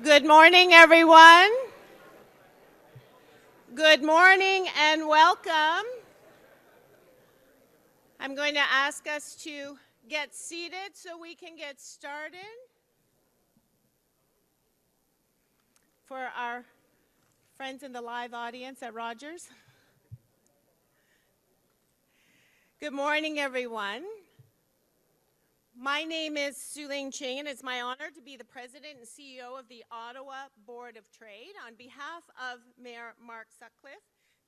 Good morning, everyone. Good morning and welcome. I'm going to ask us to get seated so we can get started. For our friends in the live audience at Rogers. Good morning, everyone. My name is Su-Ling Ching, and it's my honor to be the President and CEO of the Ottawa Board of Trade. On behalf of Mayor Mark Sutcliffe,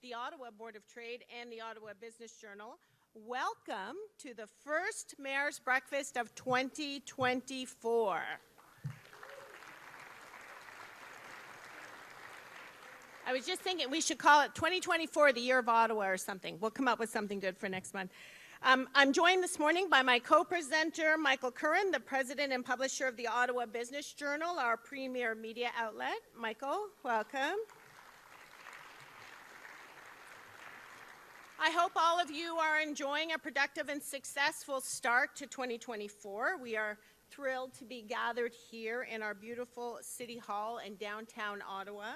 the Ottawa Board of Trade, and the Ottawa Business Journal, welcome to the first Mayor's Breakfast of 2024. I was just thinking we should call it 2024, the year of Ottawa or something. We'll come up with something good for next month. I'm joined this morning by my co-presenter, Michael Curran, the president and publisher of the Ottawa Business Journal, our premier media outlet. Michael, welcome. I hope all of you are enjoying a productive and successful start to 2024. We are thrilled to be gathered here in our beautiful City Hall in downtown Ottawa.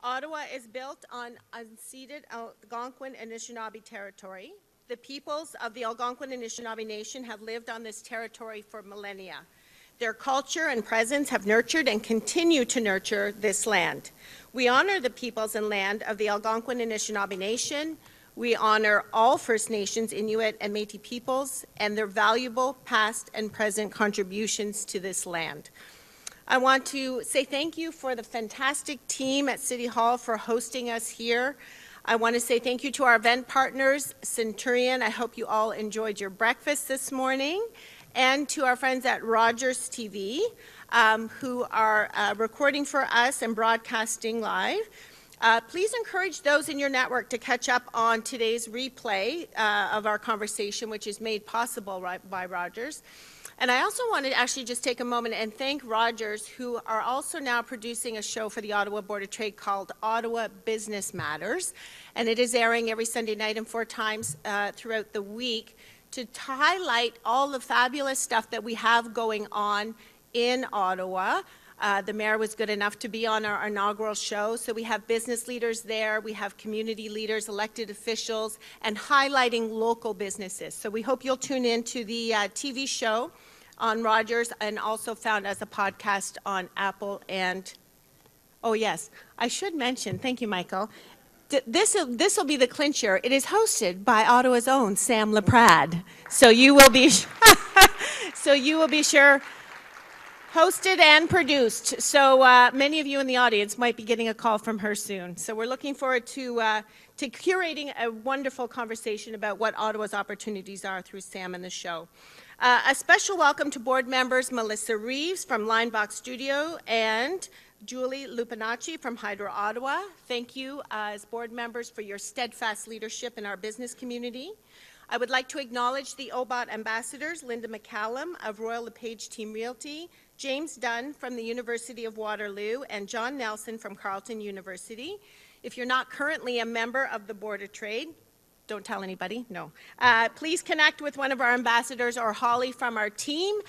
Ottawa is built on unceded Algonquin and Anishinaabe territory. The peoples of the Algonquin and Anishinaabe Nation have lived on this territory for millennia. Their culture and presence have nurtured and continue to nurture this land. We honor the peoples and land of the Algonquin and Anishinaabe Nation. We honor all First Nations, Inuit, and Métis peoples and their valuable past and present contributions to this land. I want to say thank you for the fantastic team at City Hall for hosting us here. I want to say thank you to our event partners, Centurion. I hope you all enjoyed your breakfast this morning. And to our friends at Rogers TV, who are recording for us and broadcasting live. Please encourage those in your network to catch up on today's replay of our conversation, which is made possible by Rogers. And I also want to actually just take a moment and thank Rogers, who are also now producing a show for the Ottawa Board of Trade called Ottawa Business Matters. And it is airing every Sunday night and 4 times throughout the week to highlight all the fabulous stuff that we have going on in Ottawa. The mayor was good enough to be on our inaugural show, so we have business leaders there, we have community leaders, elected officials, and highlighting local businesses. So we hope you'll tune in to the TV show on Rogers and also found as a podcast on Apple and, oh yes, I should mention, thank you, Michael, this will be the clincher. It is hosted by Ottawa's own Sam Laprade. So you will be, sure hosted and produced. So many of you in the audience might be getting a call from her soon. So we're looking forward to curating a wonderful conversation about what Ottawa's opportunities are through Sam and the show. A special welcome to board members Melissa Reeves from Linebox Studio and Julie Lupinacci from Hydro Ottawa. Thank you as board members for your steadfast leadership in our business community. I would like to acknowledge the OBOT ambassadors, Linda McCallum of Royal LePage Team Realty, James Dunn from the University of Waterloo, and John Nelson from Carleton University. If you're not currently a member of the Board of Trade, don't tell anybody, no. Please connect with one of our ambassadors or Holly from our team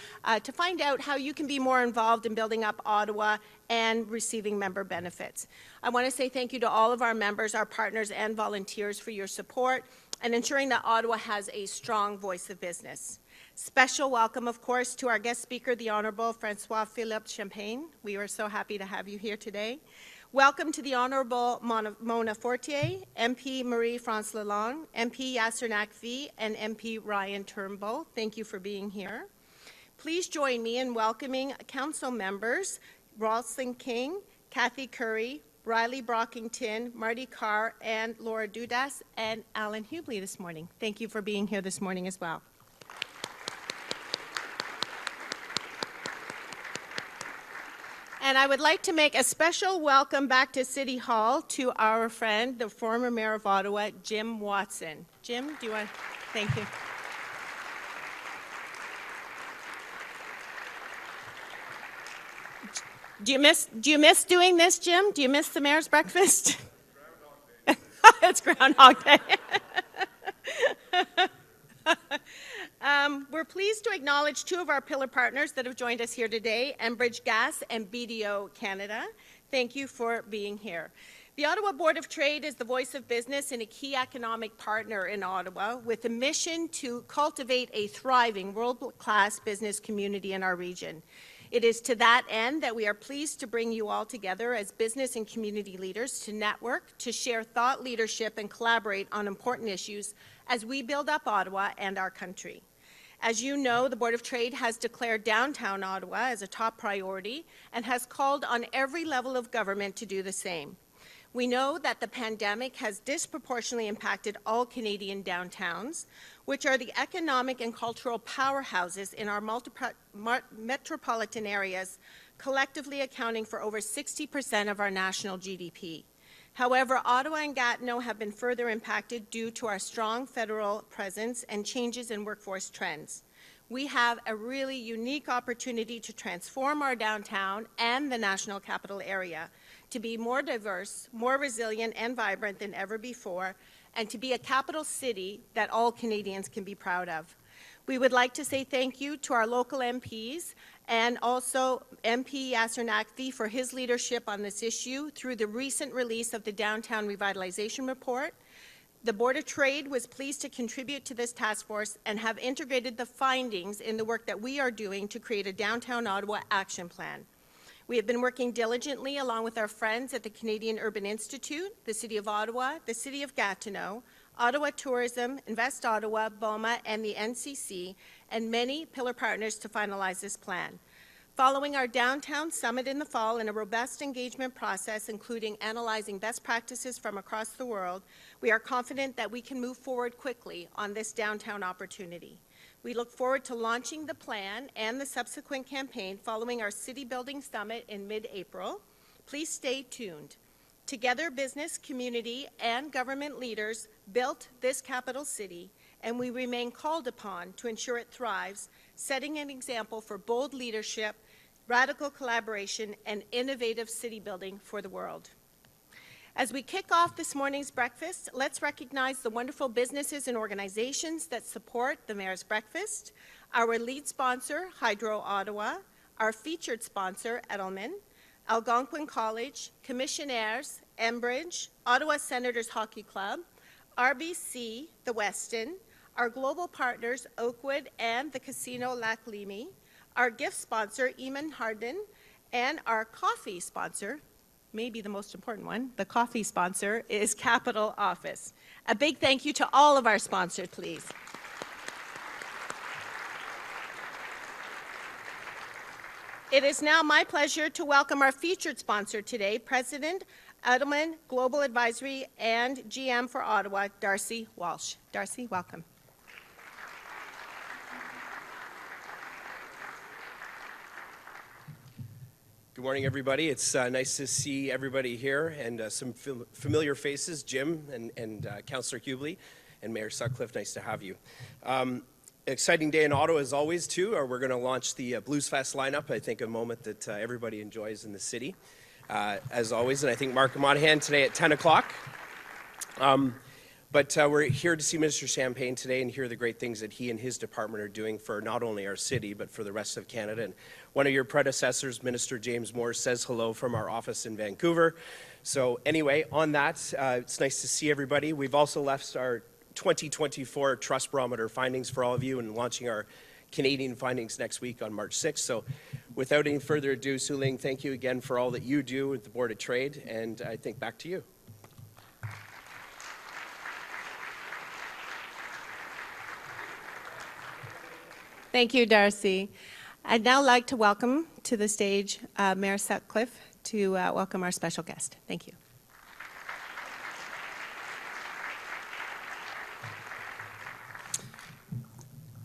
to find out how you can be more involved in building up Ottawa and receiving member benefits. I want to say thank you to all of our members, our partners, and volunteers for your support and ensuring that Ottawa has a strong voice of business. Special welcome, of course, to our guest speaker, the Honourable François-Philippe Champagne. We are so happy to have you here today. Welcome to the Honourable Mona Fortier, MP Marie-France Lalonde, MP Yasser Naqvi, and MP Ryan Turnbull. Thank you for being here. Please join me in welcoming council members Ralston King, Kathy Curry, Riley Brockington, Marty Carr, and Laura Dudas, and Alan Hubley this morning. Thank you for being here this morning as well. And I would like to make a special welcome back to City Hall to our friend, the former Mayor of Ottawa, Jim Watson. Jim, do you want to? Thank you. Do you miss doing this, Jim? Do you miss the Mayor's Breakfast? It's Groundhog Day. We're pleased to acknowledge two of our pillar partners that have joined us here today, Enbridge Gas and BDO Canada. Thank you for being here. The Ottawa Board of Trade is the voice of business and a key economic partner in Ottawa with a mission to cultivate a thriving world-class business community in our region. It is to that end that we are pleased to bring you all together as business and community leaders to network, to share thought leadership and collaborate on important issues as we build up Ottawa and our country. As you know, the Board of Trade has declared downtown Ottawa as a top priority and has called on every level of government to do the same. We know that the pandemic has disproportionately impacted all Canadian downtowns, which are the economic and cultural powerhouses in our metropolitan areas, collectively accounting for over 60% of our national GDP. However, Ottawa and Gatineau have been further impacted due to our strong federal presence and changes in workforce trends. We have a really unique opportunity to transform our downtown and the National Capital Area to be more diverse, more resilient and vibrant than ever before, and to be a capital city that all Canadians can be proud of. We would like to say thank you to our local MPs and also MP Yasser Naqvi for his leadership on this issue through the recent release of the Downtown Revitalization Report. The Board of Trade was pleased to contribute to this task force and have integrated the findings in the work that we are doing to create a Downtown Ottawa Action Plan. We have been working diligently along with our friends at the Canadian Urban Institute, the City of Ottawa, the City of Gatineau, Ottawa Tourism, Invest Ottawa, BOMA, and the NCC, and many pillar partners to finalize this plan. Following our downtown summit in the fall and a robust engagement process, including analyzing best practices from across the world, we are confident that we can move forward quickly on this downtown opportunity. We look forward to launching the plan and the subsequent campaign following our City Building Summit in mid-April. Please stay tuned. Together, business, community, and government leaders built this capital city, and we remain called upon to ensure it thrives, setting an example for bold leadership, radical collaboration, and innovative city building for the world. As we kick off this morning's breakfast, let's recognize the wonderful businesses and organizations that support the Mayor's Breakfast, our lead sponsor, Hydro Ottawa, our featured sponsor, Edelman, Algonquin College, Commissionaires, Enbridge, Ottawa Senators Hockey Club, RBC, the Westin, our global partners, Oakwood and the Casino Lac Limi, our gift sponsor, Eamon Hardin, and our coffee sponsor, maybe the most important one, the coffee sponsor is Capital Office. A big thank you to all of our sponsors, please. It is now my pleasure to welcome our featured sponsor today, President, Edelman Global Advisory and GM for Ottawa, Darcy Walsh. Darcy, welcome. Good morning, everybody. It's nice to see everybody here and some familiar faces, Jim and Councillor Hubley and Mayor Sutcliffe. Nice to have you. Exciting day in Ottawa as always, too. We're going to launch the Blues Fest lineup, I think a moment that everybody enjoys in the city, as always. And I think Mark Monahan today at 10 o'clock. But we're here to see Minister Champagne today and hear the great things that he and his department are doing for not only our city, but for the rest of Canada. And one of your predecessors, Minister James Moore, says hello from our office in Vancouver. So anyway, on that, it's nice to see everybody. We've also left our 2024 Trust Barometer findings for all of you and launching our Canadian findings next week on March 6th. So without any further ado, Su Ling, thank you again for all that you do with the Board of Trade. And I think back to you. Thank you, Darcy. I'd now like to welcome to the stage Mayor Sutcliffe to welcome our special guest. Thank you.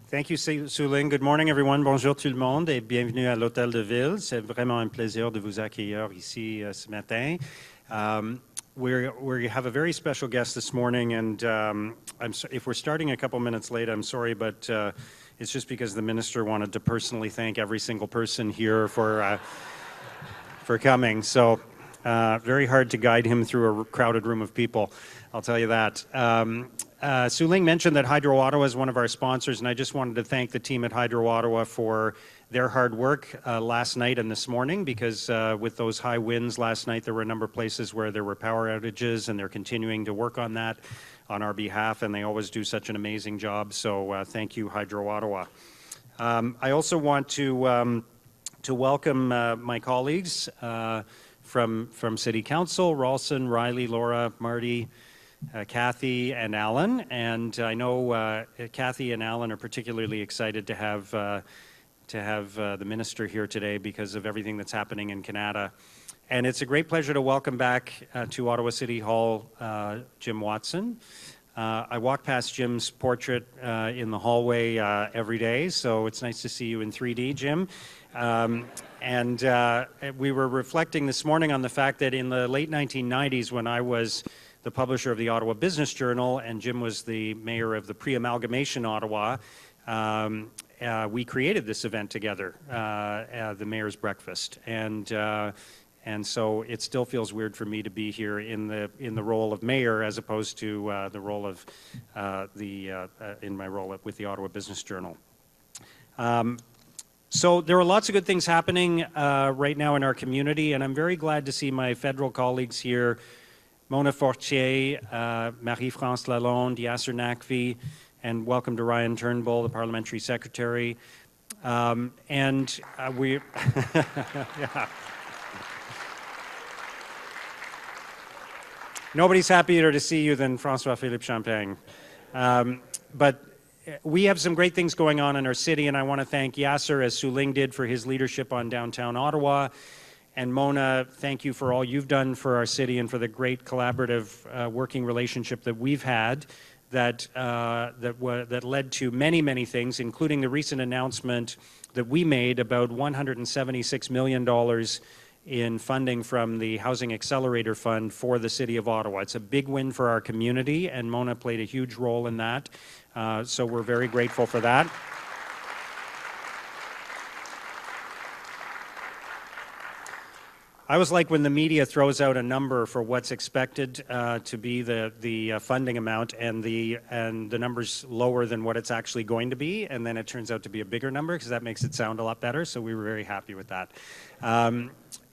Thank you, Su Ling. Good morning, everyone. Bonjour tout le monde et bienvenue à l'Hôtel de Ville. C'est vraiment un plaisir de vous accueillir ici ce matin. We have a very special guest this morning, and if we're starting a couple minutes late, I'm sorry, but it's just because the minister wanted to personally thank every single person here for coming. So very hard to guide him through a crowded room of people, I'll tell you that. Su Ling mentioned that Hydro Ottawa is one of our sponsors, and I just wanted to thank the team at Hydro Ottawa for their hard work last night and this morning, because with those high winds last night, there were a number of places where there were power outages, and they're continuing to work on that on our behalf, and they always do such an amazing job. So thank you, Hydro Ottawa. I also want to welcome my colleagues from City Council, Ralston, Riley, Laura, Marty, Kathy, and Alan. And I know Kathy and Alan are particularly excited to have the minister here today because of everything that's happening in Canada. And it's a great pleasure to welcome back to Ottawa City Hall Jim Watson. I walk past Jim's portrait in the hallway every day, so it's nice to see you in 3D, Jim. And we were reflecting this morning on the fact that in the late 1990s, when I was the publisher of the Ottawa Business Journal and Jim was the mayor of the pre-amalgamation Ottawa, we created this event together, the Mayor's Breakfast. And so it still feels weird for me to be here in the role of mayor as opposed to the role of in my role with the Ottawa Business Journal. So there are lots of good things happening right now in our community, and I'm very glad to see my federal colleagues here, Mona Fortier, Marie-France Lalonde, Yasser Naqvi, and welcome to Ryan Turnbull, the parliamentary secretary. We yeah. Nobody's happier to see you than François-Philippe Champagne. But we have some great things going on in our city, and I want to thank Yasser, as Su Ling did, for his leadership on downtown Ottawa. And Mona, thank you for all you've done for our city and for the great collaborative working relationship that we've had that led to many, many things, including the recent announcement that we made about $176 million in funding from the Housing Accelerator Fund for the City of Ottawa. It's a big win for our community, and Mona played a huge role in that. So we're very grateful for that. I was like when the media throws out a number for what's expected to be the funding amount, and the number's lower than what it's actually going to be, and then it turns out to be a bigger number because that makes it sound a lot better. So we were very happy with that.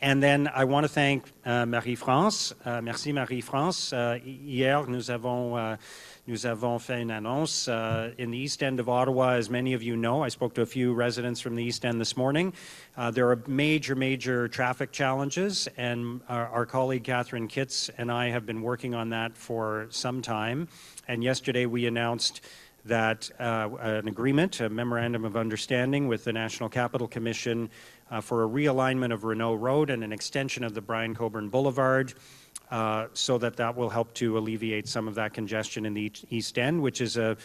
And then I want to thank Marie-France. Merci Marie-France. Hier, nous avons fait une annonce in the East End of Ottawa. As many of you know, I spoke to a few residents from the East End this morning. There are major traffic challenges, and our colleague Catherine Kitts and I have been working on that for some time. And yesterday we announced that an agreement, a memorandum of understanding with the National Capital Commission for a realignment of Renault Road and an extension of the Brian Coburn Boulevard, so that will help to alleviate some of that congestion in the East End, which is a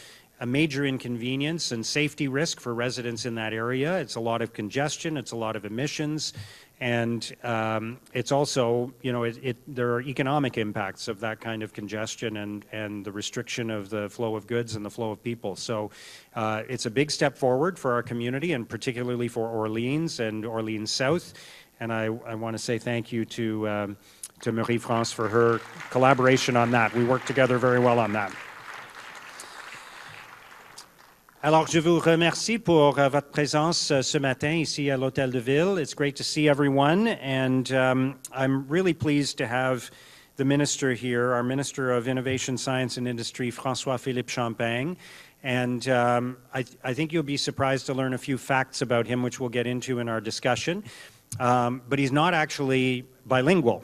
major inconvenience and safety risk for residents in that area. It's a lot of congestion, it's a lot of emissions, and it's also, there are economic impacts of that kind of congestion and the restriction of the flow of goods and the flow of people. So it's a big step forward for our community, and particularly for Orleans and Orleans South. And I want to say thank you to Marie-France for her collaboration on that. We worked together very well on that. Alors, je vous remercie pour votre présence ce matin ici à l'Hôtel de Ville. It's great to see everyone, and I'm really pleased to have the minister here, our Minister of Innovation, Science and Industry, François-Philippe Champagne. And I think you'll be surprised to learn a few facts about him, which we'll get into in our discussion. But he's not actually bilingual.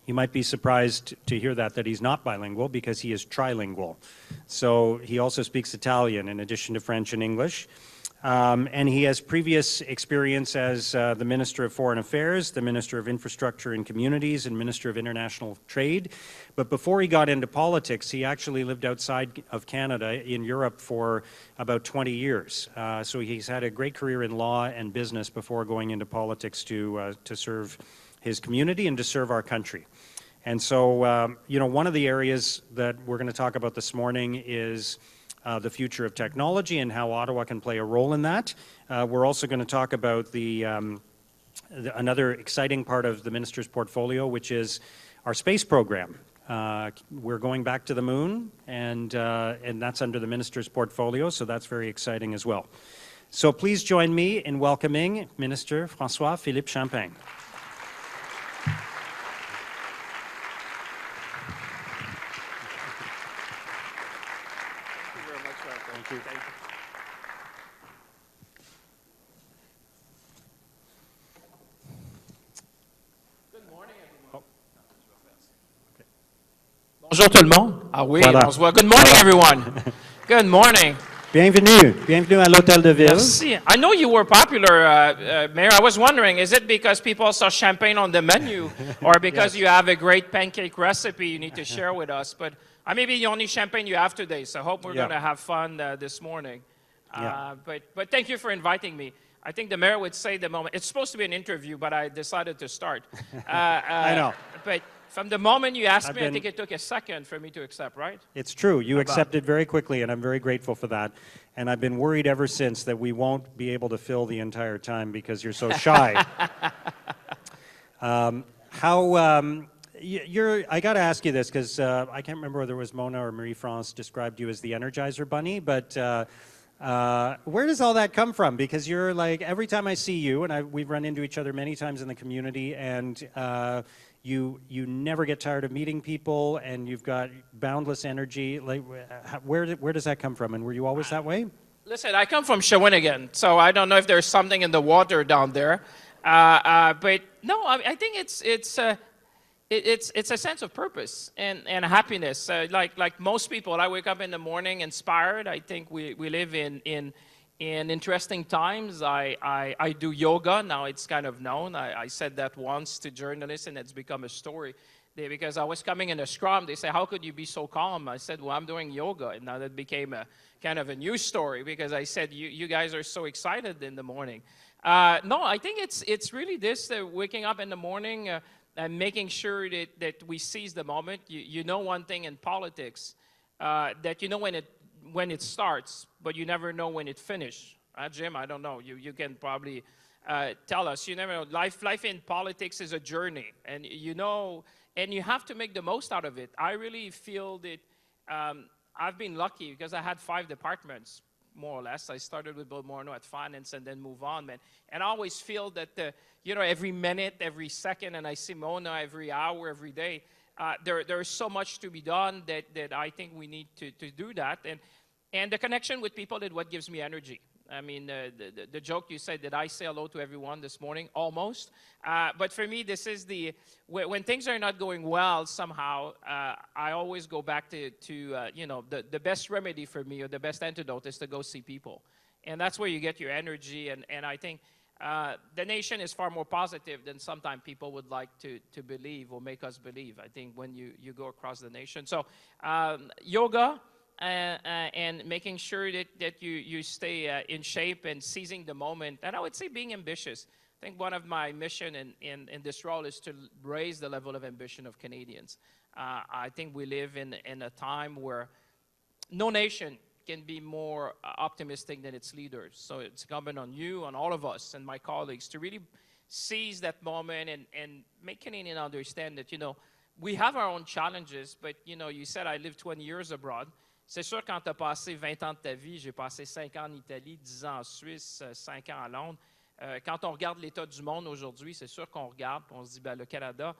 You might be surprised to hear that he's not bilingual, because he is trilingual. So he also speaks Italian in addition to French and English. And he has previous experience as the Minister of Foreign Affairs, the Minister of Infrastructure and Communities, and Minister of International Trade. But before he got into politics, he actually lived outside of Canada in Europe for about 20 years. So he's had a great career in law and business before going into politics to serve his community and to serve our country. And so, one of the areas that we're going to talk about this morning is the future of technology and how Ottawa can play a role in that. We're also going to talk about another exciting part of the minister's portfolio, which is our space program. We're going back to the moon, and that's under the minister's portfolio, so that's very exciting as well. So please join me in welcoming Minister François-Philippe Champagne. Bonjour tout le monde. Ah oui, Voilà. on se voit. Good morning, everyone. Good morning. Bienvenue. Bienvenue à l'Hôtel de Ville. Merci. I know you were popular, Mayor. I was wondering, is it because people saw champagne on the menu or because you have a great pancake recipe you need to share with us? But I may be the only champagne you have today, so I hope we're going to have fun this morning. But thank you for inviting me. I think the mayor would say the moment, it's supposed to be an interview, but I decided to start. I know. But from the moment you asked me, I think it took a second for me to accept, right? It's true. You accepted very quickly, and I'm very grateful for that. And I've been worried ever since that we won't be able to fill the entire time because you're so shy. I got to ask you this because I can't remember whether it was Mona or Marie-France described you as the Energizer Bunny, but where does all that come from? Because you're like, every time I see you, and we've run into each other many times in the community, and you never get tired of meeting people, and you've got boundless energy. Like, where does that come from? And were you always that way? Listen, I come from Shawinigan, so I don't know if there's something in the water down there. But no, I think it's a sense of purpose and happiness. Like most people, I wake up in the morning inspired. I think we live in interesting times. I do yoga. Now it's kind of known. I said that once to journalists, and it's become a story. Because I was coming in a scrum, they say, how could you be so calm? I said, well, I'm doing yoga. And now that became a kind of a news story because I said, you guys are so excited in the morning. No, I think it's really this, waking up in the morning and making sure that we seize the moment. You know one thing in politics, that you know when it starts, but you never know when it finishes. Jim, I don't know. You can probably tell us. You never know. Life in politics is a journey, and you know, and you have to make the most out of it. I really feel that I've been lucky because I had 5 departments, more or less. I started with Bill Morneau at finance and then move on, man. And I always feel that, you know, every minute, every second, and I see Mona every hour, every day, there's so much to be done that I think we need to do that. And the connection with people is what gives me energy. I mean, the joke you said, did I say hello to everyone this morning? Almost. But for me, this is when things are not going well somehow, I always go back to you know, the best remedy for me or the best antidote is to go see people. And that's where you get your energy. And I think the nation is far more positive than sometimes people would like to believe or make us believe, I think, when you go across the nation. So yoga, and making sure that you stay in shape and seizing the moment. And I would say being ambitious. I think one of my mission in this role is to raise the level of ambition of Canadians. I think we live in a time where no nation can be more optimistic than its leaders. So it's incumbent on you, on all of us and my colleagues to really seize that moment and make Canadians understand that, you know, we have our own challenges, but, you know, you said I lived 20 years abroad. C'est sûr, quand tu as passé 20 ans de ta vie, j'ai passé 5 ans en Italie, 10 ans en Suisse, 5 ans à Londres. Quand on regarde l'état du monde aujourd'hui, c'est sûr qu'on regarde et on se dit, ben, le Canada,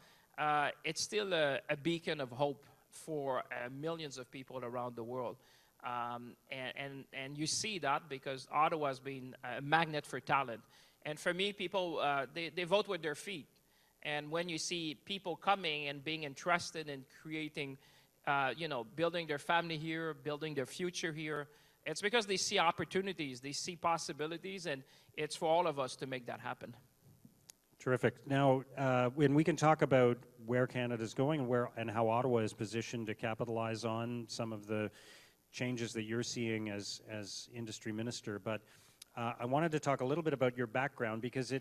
it's still a beacon of hope for millions of people around the world. And you see that because Ottawa has been a magnet for talent. And for me, people, they vote with their feet. And when you see people coming and being interested in creating you know, building their family here, building their future here. It's because they see opportunities, they see possibilities, and it's for all of us to make that happen. Terrific. Now, when we can talk about where Canada's going and how Ottawa is positioned to capitalize on some of the changes that you're seeing as industry minister, but I wanted to talk a little bit about your background because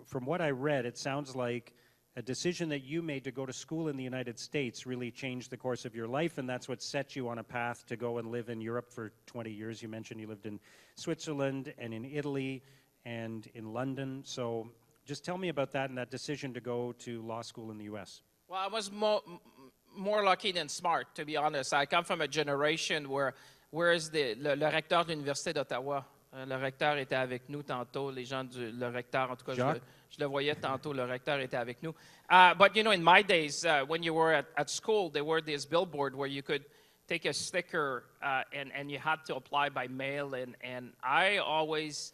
from what I read, it sounds like a decision that you made to go to school in the United States really changed the course of your life, and that's what set you on a path to go and live in Europe for 20 years. You mentioned you lived in Switzerland and in Italy and in London. So just tell me about that and that decision to go to law school in the U.S. Well, I was more lucky than smart, to be honest. I come from a generation where is le recteur de l'Université d'Ottawa. Le recteur était avec nous tantôt. Les gens le recteur, en tout cas, je le voyais tantôt. Le recteur était avec nous. But, in my days, when you were at school, there were this billboard where you could take a sticker and you had to apply by mail. And I always,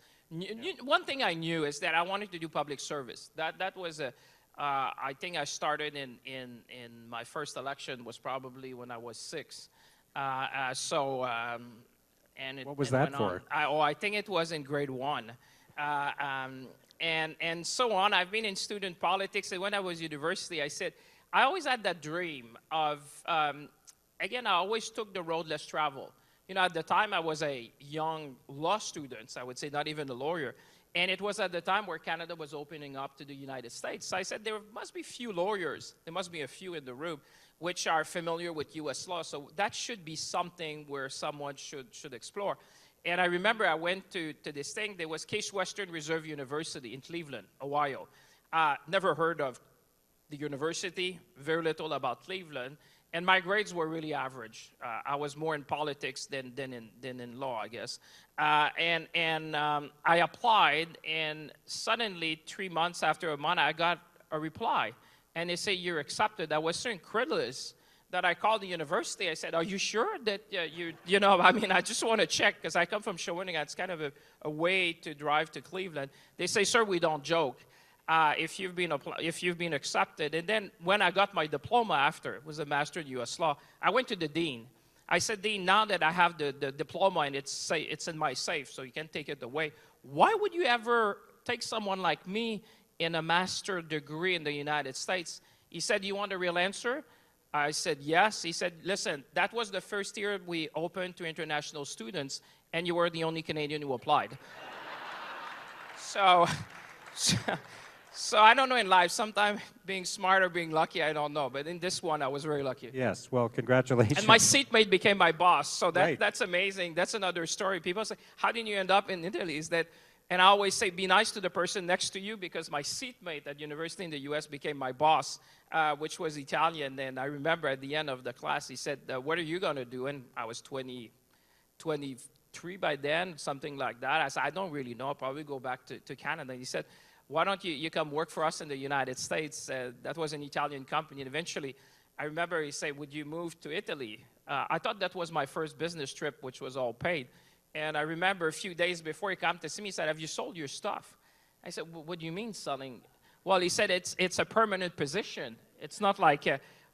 one thing I knew is that I wanted to do public service. That was I think I started in my first election was probably when I was 6. What was that for? I think it was in grade 1. And so on. I've been in student politics. And when I was university, I always had that dream of, again, I always took the road less traveled. At the time, I was a young law student, I would say, not even a lawyer. And it was at the time where Canada was opening up to the United States. So I said, there must be few lawyers. There must be a few in the room which are familiar with U.S. law. So that should be something where someone should explore. And I remember I went to this thing. There was Case Western Reserve University in Cleveland, Ohio. Never heard of the university, very little about Cleveland. And my grades were really average. I was more in politics than in law, I guess. And I applied, and suddenly, 3 months after a month, I got a reply. And they say, you're accepted. I was so incredulous that I called the university. I said, are you sure that I just want to check, because I come from Shawinigan. It's kind of a way to drive to Cleveland. They say, sir, we don't joke. If you've been accepted. And then when I got my diploma after, it was a Master in U.S. Law, I went to the dean. I said, Dean, now that I have the diploma and it's in my safe, so you can't take it away, why would you ever take someone like me in a master degree in the United States? He said, you want a real answer? I said, yes. He said, listen, that was the first year we opened to international students, and you were the only Canadian who applied. So I don't know in life, sometimes being smart or being lucky, I don't know. But in this one, I was very lucky. Yes, well, congratulations. And my seatmate became my boss, so Right. that's amazing. That's another story. People say, how did you end up in Italy? And I always say, be nice to the person next to you, because my seatmate at university in the U.S. became my boss, which was Italian. And I remember at the end of the class, he said, what are you going to do? And I was 23 by then, something like that. I said, I don't really know. I'll probably go back to Canada. And he said, why don't you come work for us in the United States? That was an Italian company. And eventually, I remember he said, would you move to Italy? I thought that was my first business trip, which was all paid. And I remember a few days before he came to see me, he said, have you sold your stuff? I said, what do you mean selling? Well, he said, it's a permanent position. It's not like,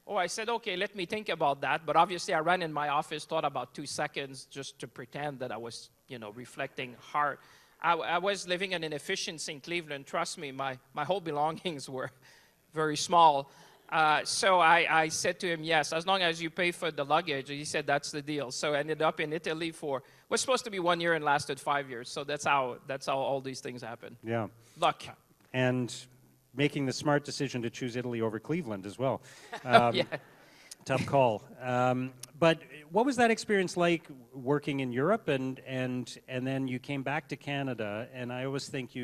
I said, okay, let me think about that. But obviously, I ran in my office, thought about 2 seconds just to pretend that I was, reflecting hard. I was living in an efficiency in Cleveland. Trust me, my whole belongings were very small. So I said to him, yes, as long as you pay for the luggage. He said, that's the deal. So I ended up in Italy was supposed to be 1 year and lasted 5 years. So that's how all these things happen. Yeah. Luck. And making the smart decision to choose Italy over Cleveland as well. Yeah. Tough call. But what was that experience like working in Europe, and then you came back to Canada? And I always think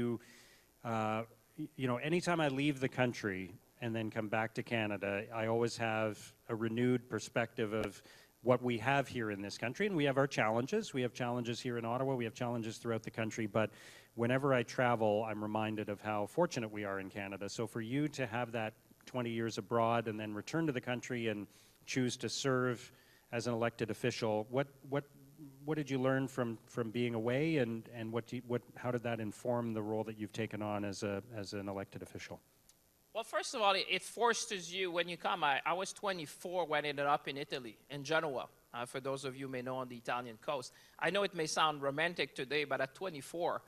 anytime I leave the country and then come back to Canada, I always have a renewed perspective of what we have here in this country. And we have our challenges. We have challenges here in Ottawa. We have challenges throughout the country. But whenever I travel, I'm reminded of how fortunate we are in Canada. So for you to have that 20 years abroad and then return to the country and choose to serve as an elected official, what did you learn from being away, and how did that inform the role that you've taken on as an elected official? Well, first of all, it forces you when you come. I was 24 when I ended up in Italy, in Genoa, for those of you who may know on the Italian coast. I know it may sound romantic today, but at 24,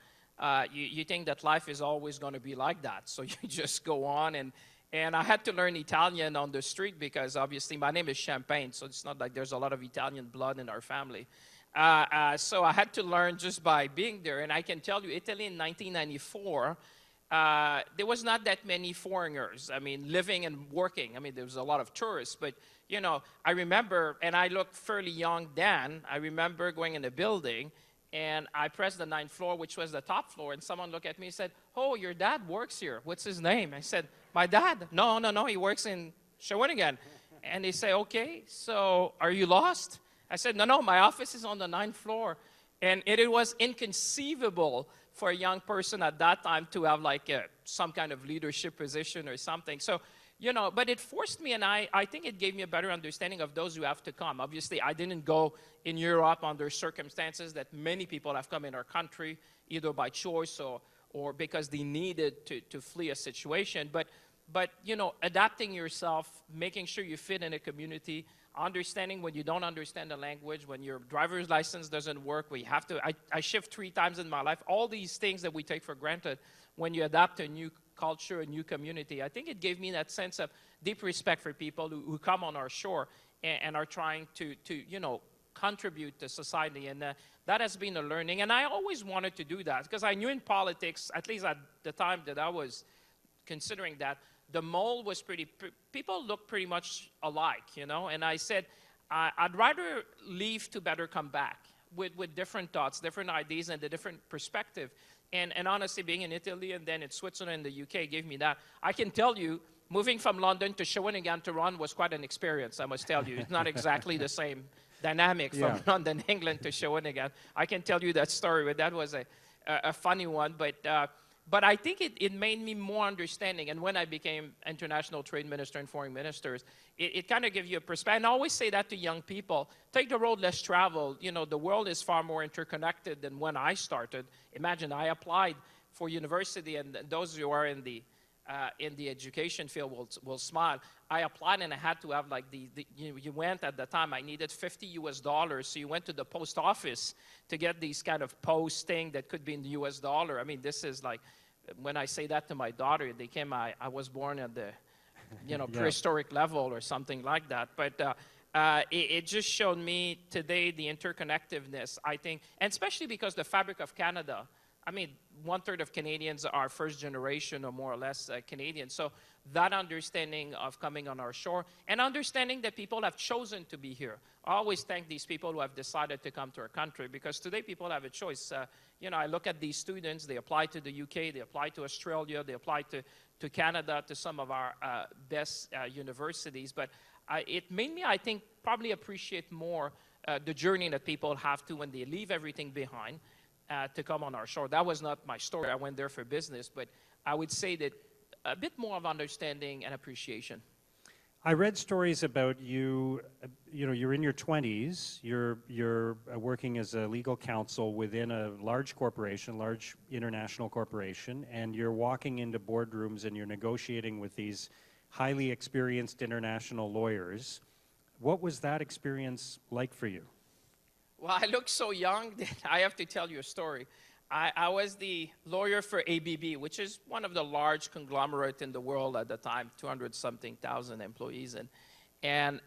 you think that life is always going to be like that. So you just go on, and I had to learn Italian on the street because obviously my name is Champagne, so it's not like there's a lot of Italian blood in our family. So I had to learn just by being there. And I can tell you, Italy in 1994, there was not that many foreigners, living and working. There was a lot of tourists, but, I remember, and I looked fairly young then, I remember going in a building, and I pressed the 9th floor, which was the top floor, and someone looked at me and said, oh, your dad works here. What's his name? I said, my dad? No, he works in Shawinigan. And they say, okay, so are you lost? I said, no, my office is on the 9th floor. And it was inconceivable for a young person at that time to have like some kind of leadership position or something. So, but it forced me, and I think it gave me a better understanding of those who have to come. Obviously, I didn't go in Europe under circumstances that many people have come in our country, either by choice or because they needed to flee a situation. But adapting yourself, making sure you fit in a community, understanding when you don't understand the language, when your driver's license doesn't work, when you have to, I shift 3 times in my life, all these things that we take for granted when you adapt to a new culture, a new community. I think it gave me that sense of deep respect for people who come on our shore and are trying to contribute to society. And that has been a learning. And I always wanted to do that because I knew in politics, at least at the time that I was considering that, the mold was people look pretty much alike, and I said, I'd rather leave to better come back with different thoughts, different ideas, and a different perspective. And honestly, being in Italy and then in Switzerland and the UK gave me that. I can tell you, moving from London to Shawinigan to run was quite an experience, I must tell you. It's not exactly the same dynamic from London, England to Shawinigan. I can tell you that story, but that was a funny one. But I think it made me more understanding. And when I became international trade minister and foreign ministers, it kind of gives you a perspective. And I always say that to young people, take the road less traveled. The world is far more interconnected than when I started. Imagine I applied for university, and those who are in the education field will smile. I applied and I had to have like you went at the time, I needed $50 US, so you went to the post office to get these kind of posting that could be in the US dollar. I mean, this is like, when I say that to my daughter, I was born at the, prehistoric level or something like that. But it just showed me today the interconnectedness, I think, and especially because the fabric of Canada, I mean, 1/3 of Canadians are first generation or more or less Canadian. So that understanding of coming on our shore and understanding that people have chosen to be here. I always thank these people who have decided to come to our country because today people have a choice. I look at these students, they apply to the UK, they apply to Australia, they apply to Canada, to some of our best universities. But it made me, I think, probably appreciate more the journey that people have to when they leave everything behind. To come on our shore. That was not my story. I went there for business, but I would say that a bit more of understanding and appreciation. I read stories about you, you're in your 20s, you're working as a legal counsel within a large corporation, large international corporation, and you're walking into boardrooms and you're negotiating with these highly experienced international lawyers. What was that experience like for you? Well, I look so young that I have to tell you a story. I was the lawyer for ABB, which is one of the large conglomerates in the world at the time, 200-something thousand employees. And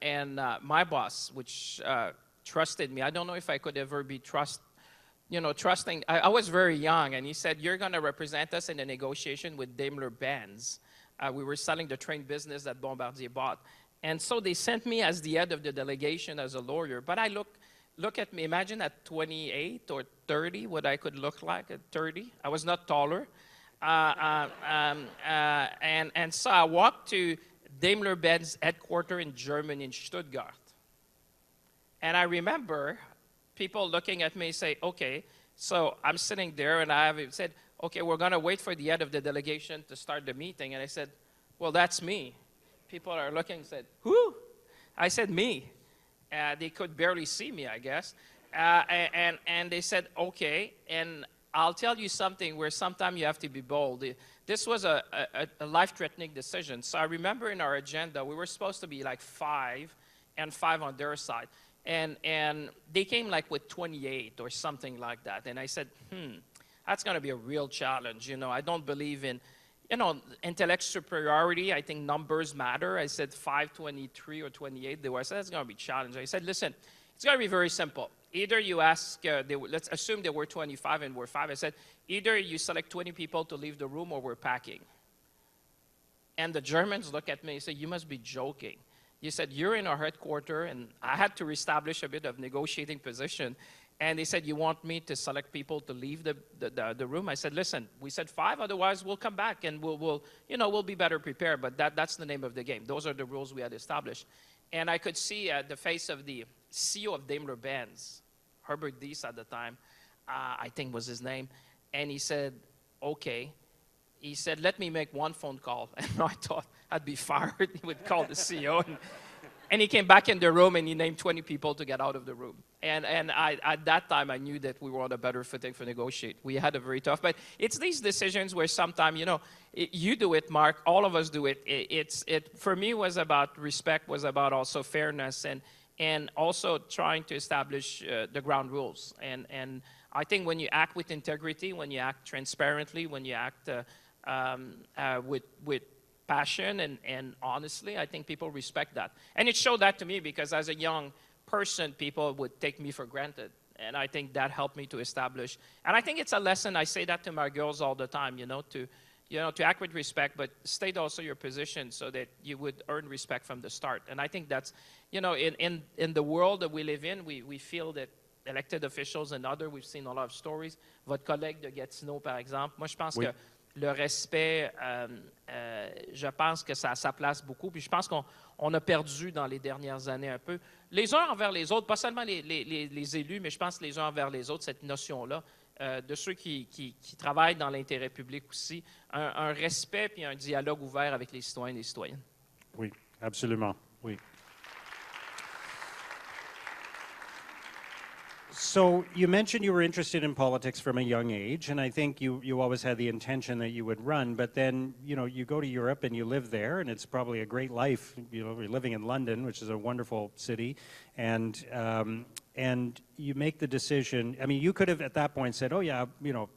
my boss, which trusted me, I don't know if I could ever be trusting. I was very young, and he said, you're going to represent us in a negotiation with Daimler-Benz. We were selling the train business that Bombardier bought. And so they sent me as the head of the delegation as a lawyer. But I look at me, imagine at 28 or 30 what I could look like at 30. I was not taller. And so I walked to Daimler-Benz headquarters in Germany, in Stuttgart. And I remember people looking at me and say, okay, so I'm sitting there and I have said, okay, we're going to wait for the head of the delegation to start the meeting. And I said, well, that's me. People are looking and said, who? I said, me. They could barely see me, I guess. And they said, okay, and I'll tell you something where sometimes you have to be bold. This was a life-threatening decision. So I remember in our agenda, we were supposed to be like 5 and 5 on their side. And they came like with 28 or something like that. And I said, that's going to be a real challenge. I don't believe in, intellectual superiority. I think numbers matter. I said 5, 23 or 28. I said, that's going to be challenging. I said, listen, it's going to be very simple. Either you ask, let's assume they were 25 and we're 5. I said, either you select 20 people to leave the room or we're packing. And the Germans look at me and say, you must be joking. You said, you're in our headquarters, and I had to reestablish a bit of negotiating position. And they said, you want me to select people to leave the room? I said, listen, we said 5, otherwise we'll come back and we'll be better prepared. But that's the name of the game. Those are the rules we had established. And I could see the face of the CEO of Daimler-Benz, Herbert Diess at the time, I think was his name. And he said, okay. He said, let me make one phone call. And I thought I'd be fired. He would call the CEO. And he came back in the room and he named 20 people to get out of the room. And at that time, I knew that we were on a better footing for negotiate. We had a very tough, but it's these decisions where sometimes, you do it, Mark, all of us do it. For me, was about respect, was about also fairness and also trying to establish the ground rules. And I think when you act with integrity, when you act transparently, when you act with passion and honestly, I think people respect that. And it showed that to me because as a young person, people would take me for granted. And I think that helped me to establish. And I think it's a lesson. I say that to my girls all the time, to act with respect, but state also your position so that you would earn respect from the start. And I think that's, in the world that we live in, we feel that elected officials and others, we've seen a lot of stories. Votre collègue de Gatineau, par exemple, moi, je pense que le respect, je pense que ça a sa place beaucoup. Puis je pense qu'on a perdu dans les dernières années un peu, les uns envers les autres, pas seulement les élus, mais je pense les uns envers les autres, cette notion-là, de ceux qui travaillent dans l'intérêt public aussi, un respect puis un dialogue ouvert avec les citoyens et les citoyennes. Oui, absolument, oui. So you mentioned you were interested in politics from a young age, and I think you always had the intention that you would run, but then, you go to Europe and you live there, and it's probably a great life. You're living in London, which is a wonderful city, and you make the decision. I mean, you could have at that point said, oh yeah,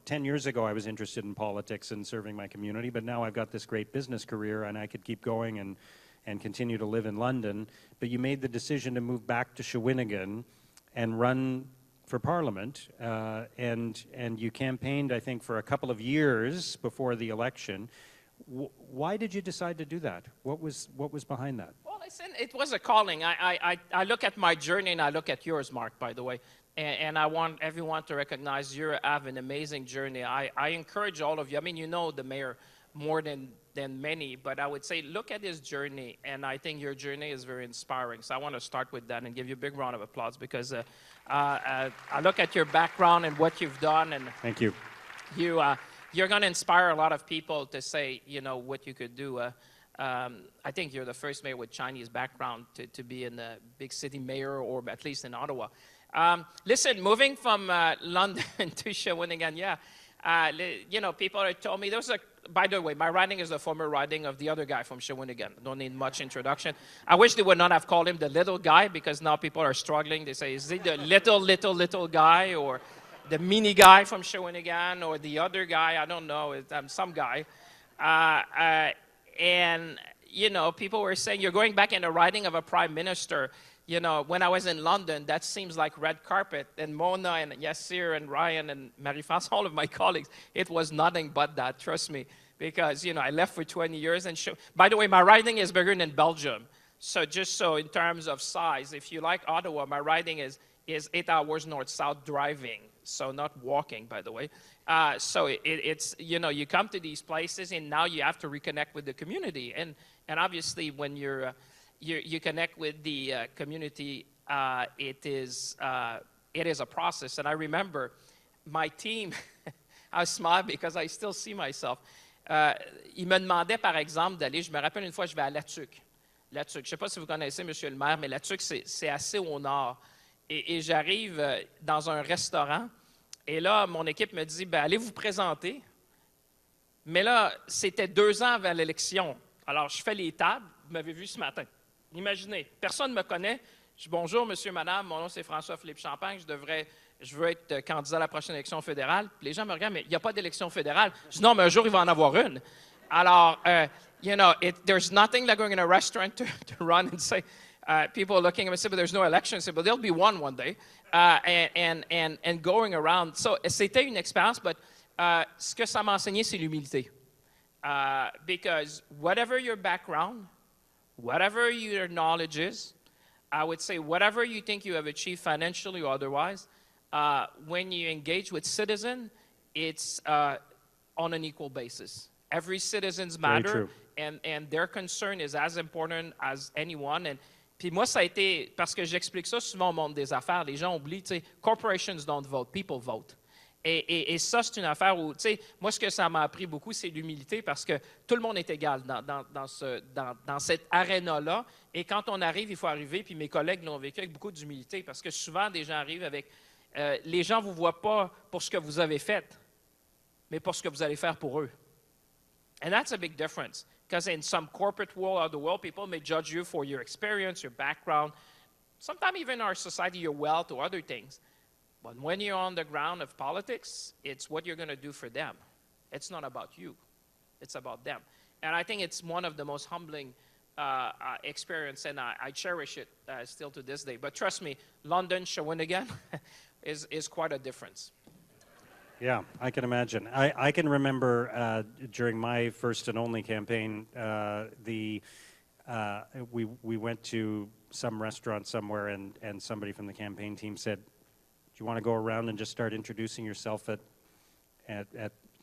10 years ago I was interested in politics and serving my community, but now I've got this great business career and I could keep going and continue to live in London. But you made the decision to move back to Shawinigan and run for Parliament, and you campaigned, I think, for a couple of years before the election. Why did you decide to do that? What was behind that? Well, listen, it was a calling. I look at my journey and I look at yours, Mark, by the way, and I want everyone to recognize you have an amazing journey. I encourage all of you. I mean, the mayor more than many, but I would say look at his journey, and I think your journey is very inspiring. So I want to start with that and give you a big round of applause because I look at your background and what you've done, and thank you. You're going to inspire a lot of people to say, what you could do. I think you're the first mayor with Chinese background to be in a big city mayor, or at least in Ottawa. Listen, moving from London to Shawinigan, people have told me, by the way, my riding is the former riding of the other guy from Shawinigan. Don't need much introduction. I wish they would not have called him the little guy, because now people are struggling. They say, is he the little guy, or the mini guy from Shawinigan, or the other guy? I don't know. I'm some guy. And people were saying, you're going back in the riding of a prime minister. When I was in London, that seems like red carpet. And Mona and Yassir and Ryan and Marie-France, all of my colleagues, it was nothing but that, trust me. Because, I left for 20 years. And by the way, my riding is bigger than Belgium. So just so in terms of size, if you like Ottawa, my riding is 8 hours north-south driving. So not walking, by the way. So it's, you come to these places and now you have to reconnect with the community. And obviously when you connect with the community, it is a process. And I remember my team, I smile because I still see myself. Ils me demandaient, par exemple, d'aller, je me rappelle une fois, je vais à La Tuque. La Tuque, je ne sais pas si vous connaissez, Monsieur le maire, mais La Tuque, c'est assez au nord. Et j'arrive dans un restaurant, et là, mon équipe me dit, allez vous présenter. Mais là, c'était 2 ans avant l'élection. Alors, je fais les tables, vous m'avez vu ce matin. Imaginez, personne ne me connaît. Je dis bonjour, monsieur, madame, mon nom c'est François-Philippe Champagne, je veux être candidat à la prochaine élection fédérale. Puis les gens me regardent, mais il n'y a pas d'élection fédérale. Je dis non, mais un jour, il va en avoir une. Alors, there's nothing like going in a restaurant to run and say, people are looking at me and say, but there's no election. I say, but there'll be one day. And going around. So, c'était une expérience, but ce que ça m'a enseigné, c'est l'humilité. Because whatever your background, whatever your knowledge is, I would say whatever you think you have achieved financially or otherwise, when you engage with citizens, it's on an equal basis. Every citizens matter, and their concern is as important as anyone. Puis moi, ça a été, parce que j'explique ça souvent au monde des affaires, les gens oublient, tu sais, corporations don't vote, people vote. Et ça, c'est une affaire où, tu sais, moi, ce que ça m'a appris beaucoup, c'est l'humilité parce que tout le monde est égal dans cette aréna-là. Et quand on arrive, il faut arriver, puis mes collègues l'ont vécu avec beaucoup d'humilité parce que souvent, des gens arrivent avec, les gens ne vous voient pas pour ce que vous avez fait, mais pour ce que vous allez faire pour eux. And that's a big difference because in some corporate world of the world, people may judge you for your experience, your background, sometimes even our society, your wealth or other things. But when you're on the ground of politics, it's what you're going to do for them. It's not about you. It's about them. And I think it's one of the most humbling experience, and I cherish it still to this day. But trust me, London, Shawinigan is quite a difference. Yeah, I can imagine. I can remember during my first and only campaign, we went to some restaurant somewhere, and somebody from the campaign team said, "Do you want to go around and just start introducing yourself to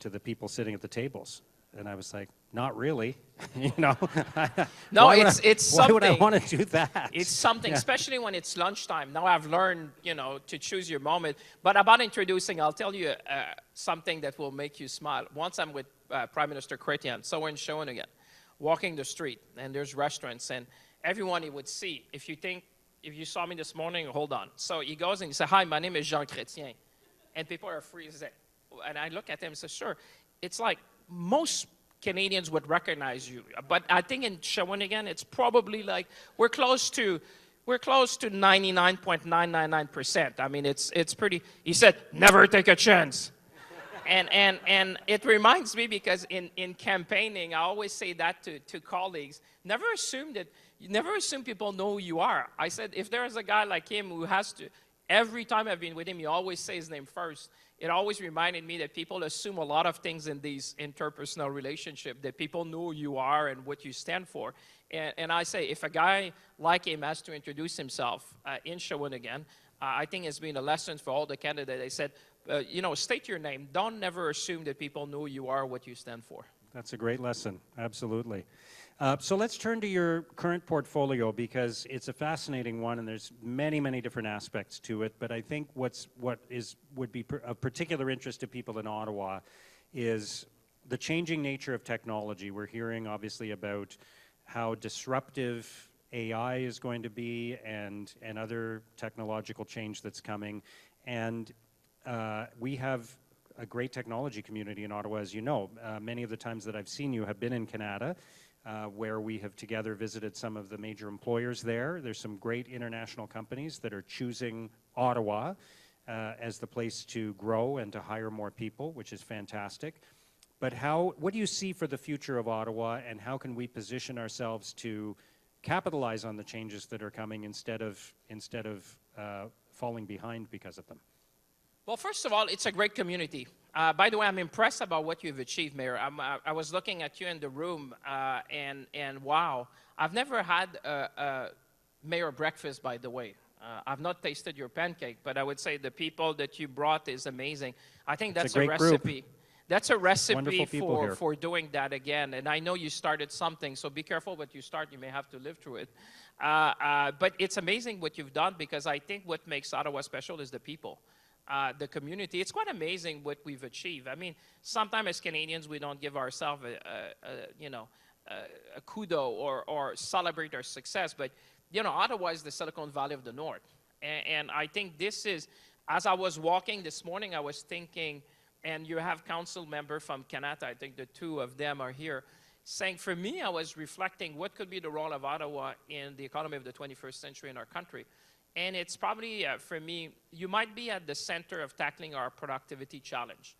the people sitting at the tables?" And I was like, "Not really," you know. No, it's something. Why would I want to do that? It's something, especially when it's lunchtime. Now I've learned, to choose your moment. But about introducing, I'll tell you something that will make you smile. Once I'm with Prime Minister Chrétien, so we're in Shawinigan, walking the street, and there's restaurants, and everyone he would see. If you saw me this morning, hold on. So he goes and he says, "Hi, my name is Jean Chrétien," and people are freezing. And I look at him and say, "Sure." It's like most Canadians would recognize you. But I think in Shawinigan, it's probably like we're close to 99.999%. I mean, it's pretty. He said, "Never take a chance." And it reminds me because in campaigning, I always say that to colleagues. Never assume people know who you are. I said, if there is a guy like him who has to, every time I've been with him, he always says his name first. It always reminded me that people assume a lot of things in these interpersonal relationships, that people know who you are and what you stand for. And I say, if a guy like him has to introduce himself in Shawinigan, I think it's been a lesson for all the candidates. They said, state your name. Don't never assume that people know who you are, what you stand for. That's a great lesson, absolutely. So let's turn to your current portfolio because it's a fascinating one and there's many, many different aspects to it. But I think would be of particular interest to people in Ottawa is the changing nature of technology. We're hearing obviously about how disruptive AI is going to be and other technological change that's coming. And we have a great technology community in Ottawa, as you know. Many of the times that I've seen you have been in Canada, where we have together visited some of the major employers there. There's some great international companies that are choosing Ottawa as the place to grow and to hire more people, which is fantastic. But what do you see for the future of Ottawa, and how can we position ourselves to capitalize on the changes that are coming instead of falling behind because of them? Well, first of all, it's a great community. By the way, I'm impressed about what you've achieved, Mayor. I was looking at you in the room, and wow, I've never had a mayor breakfast, by the way. I've not tasted your pancake, but I would say the people that you brought is amazing. I think that's a recipe. Group. That's a recipe for doing that again. And I know you started something, so be careful what you start. You may have to live through it. But it's amazing what you've done because I think what makes Ottawa special is the people. The community. It's quite amazing what we've achieved. I mean, sometimes as Canadians, we don't give ourselves a kudo or celebrate our success. But, Ottawa is the Silicon Valley of the North. And I think this is, as I was walking this morning, I was thinking, and you have council member from Canada, I think the two of them are here, saying, for me, I was reflecting what could be the role of Ottawa in the economy of the 21st century in our country. And it's probably, for me, you might be at the center of tackling our productivity challenge.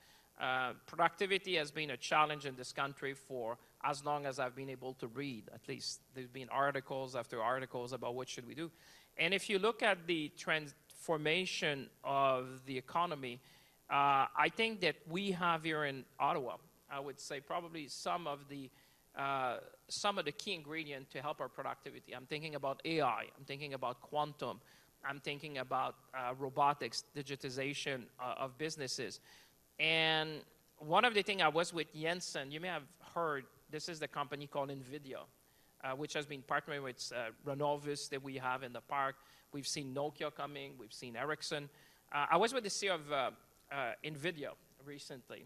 Productivity has been a challenge in this country for as long as I've been able to read. At least there's been articles after articles about what should we do. And if you look at the transformation of the economy, I think that we have here in Ottawa, I would say probably some of the key ingredients to help our productivity. I'm thinking about AI. I'm thinking about quantum. I'm thinking about robotics, digitization of businesses. And one of the things I was with Jensen, you may have heard, this is the company called NVIDIA. which has been partnering with Renovis that we have in the park. We've seen Nokia coming. We've seen Ericsson. I was with the CEO of NVIDIA recently,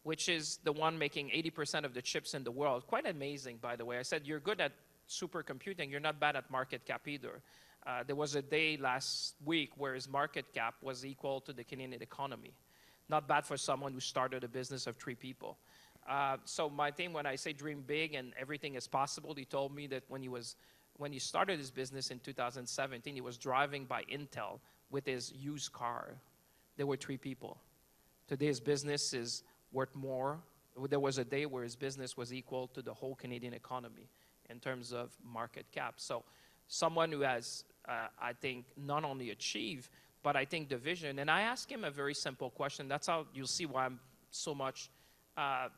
which is the one making 80% of the chips in the world. Quite amazing, by the way. I said, you're good at supercomputing. You're not bad at market cap either. There was a day last week where his market cap was equal to the Canadian economy. Not bad for someone who started a business of 3 people. So my thing, when I say dream big and everything is possible, he told me that when he started his business in 2017, he was driving by Intel with his used car. There were 3 people. Today his business is worth more. There was a day where his business was equal to the whole Canadian economy in terms of market cap. So someone who has, I think, not only achieved, but I think the vision. And I asked him a very simple question. That's how you'll see why I'm so much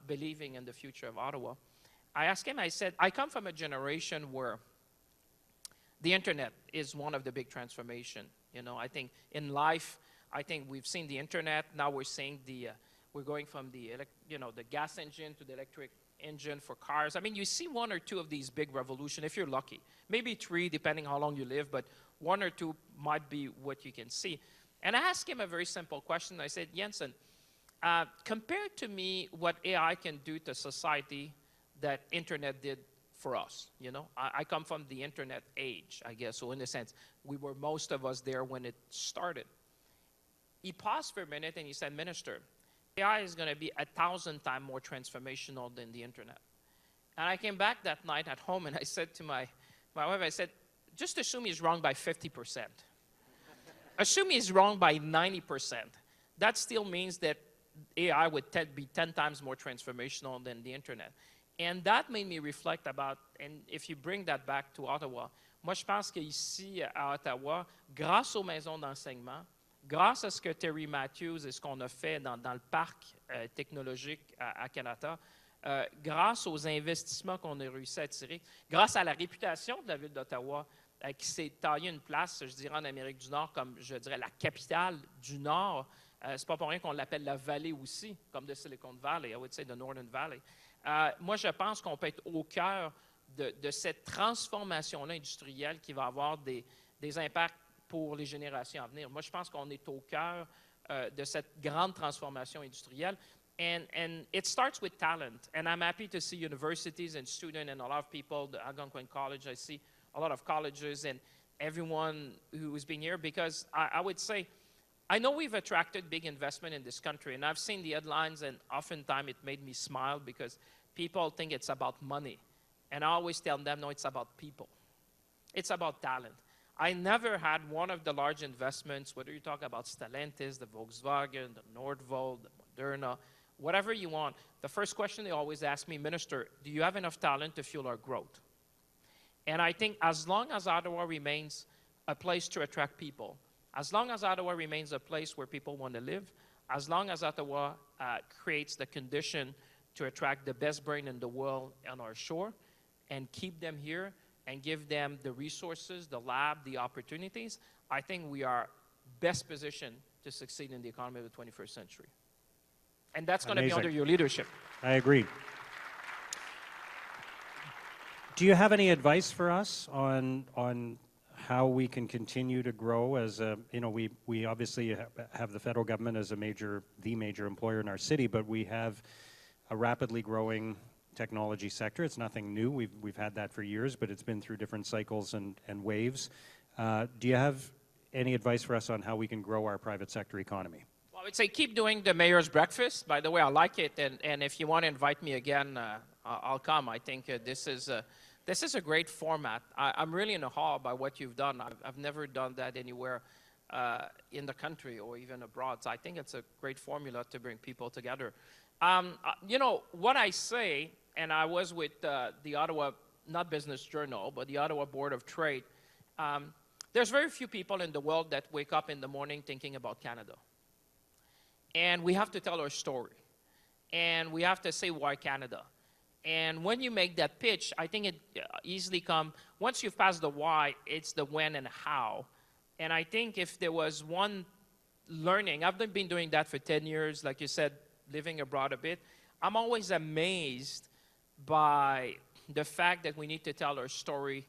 believing in the future of Ottawa. I asked him, I said, I come from a generation where the internet is one of the big transformation. You know, I think in life, I think we've seen the internet. Now we're seeing we're going from the gas engine to the electric engine for cars. I mean, you see 1 or 2 of these big revolutions if you're lucky. Maybe 3, depending how long you live, but 1 or 2 might be what you can see. And I asked him a very simple question. I said, Jensen, compare to me what AI can do to society that internet did for us. You know, I come from the internet age, I guess. So in a sense, we were most of us there when it started. He paused for a minute and he said, Minister, AI is going to be 1,000 times more transformational than the internet. And I came back that night at home and I said to my wife, I said, just assume he's wrong by 50%. Assume he's wrong by 90%. That still means that AI would be 10 times more transformational than the internet. And that made me reflect about, and if you bring that back to Ottawa, moi je pense qu'ici à Ottawa, grâce aux maisons d'enseignement, grâce à ce que Terry Matthews et ce qu'on a fait dans le parc technologique à Canada, grâce aux investissements qu'on a réussi à tirer, grâce à la réputation de la ville d'Ottawa, qui s'est taillée une place, je dirais, en Amérique du Nord, comme, je dirais, la capitale du Nord. C'est pas pour rien qu'on l'appelle la vallée aussi, comme de Silicon Valley, I would say the Northern Valley. Moi, je pense qu'on peut être au cœur de cette transformation-là industrielle qui va avoir des impacts pour les générations à venir. Moi, je pense qu'on est au cœur de cette grande transformation industrielle. And it starts with talent. And I'm happy to see universities and students and a lot of people, the Algonquin College, I see a lot of colleges and everyone who has been here, because I would say, I know we've attracted big investment in this country, and I've seen the headlines, and oftentimes it made me smile because people think it's about money. And I always tell them, no, it's about people. It's about talent. I never had one of the large investments, whether you talk about Stellantis, the Volkswagen, the Nordvolt, the Moderna, whatever you want. The first question they always ask me, Minister, do you have enough talent to fuel our growth? And I think as long as Ottawa remains a place to attract people, as long as Ottawa remains a place where people want to live, as long as Ottawa creates the condition to attract the best brain in the world on our shore and keep them here and give them the resources, the lab, the opportunities, I think we are best positioned to succeed in the economy of the 21st century. And that's going to be under your leadership. I agree. Do you have any advice for us on how we can continue to grow as a, you know, we obviously have the federal government as the major employer in our city, but we have a rapidly growing technology sector. It's nothing new. We've had that for years, but it's been through different cycles and waves. Do you have any advice for us on how we can grow our private sector economy? Well, I would say keep doing the mayor's breakfast. By the way, I like it, and if you want to invite me again, I'll come. I think this is a great format. I'm really in awe by what you've done. I've never done that anywhere in the country or even abroad. So I think it's a great formula to bring people together. You know, what I say, and I was with the Ottawa, not Business Journal, but the Ottawa Board of Trade, there's very few people in the world that wake up in the morning thinking about Canada. And we have to tell our story. And we have to say why Canada. And when you make that pitch, I think it easily comes, once you've passed the why, it's the when and how. And I think if there was one learning, I've been doing that for 10 years, like you said, living abroad a bit. I'm always amazed by the fact that we need to tell our story